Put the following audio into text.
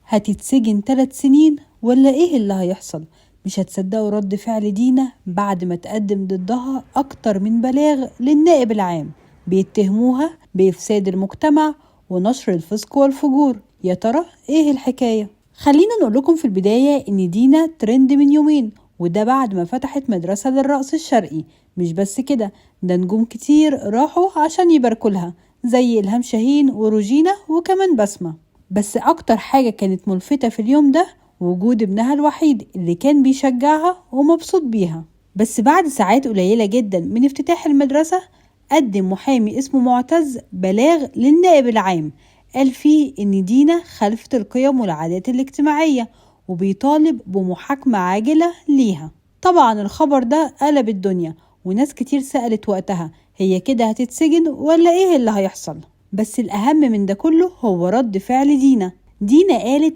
هتتسجن 3 سنين ولا ايه اللي هيحصل؟ مش هتصدقوا رد فعل دينا بعد ما تقدم ضدها اكتر من بلاغ للنائب العام بيتهموها بإفساد المجتمع ونشر الفسق والفجور. يا ترى ايه الحكاية؟ خلينا نقول لكم في البداية ان دينا ترند من يومين، وده بعد ما فتحت مدرسة للرقص الشرقي. مش بس كده، ده نجوم كتير راحوا عشان يباركوا لها زي إلهام شاهين وروجينا وكمان بسمة. بس أكتر حاجة كانت ملفتة في اليوم ده وجود ابنها الوحيد اللي كان بيشجعها ومبسوط بيها. بس بعد ساعات قليلة جدا من افتتاح المدرسة قدم محامي اسمه معتز بلاغ للنائب العام، قال فيه إن دينا خالفت القيم والعادات الاجتماعية وبيطالب بمحاكمة عاجلة ليها. طبعا الخبر ده قلب الدنيا، وناس كتير سألت وقتها هي كده هتتسجن ولا ايه اللي هيحصل؟ بس الأهم من ده كله هو رد فعل دينا. دينا قالت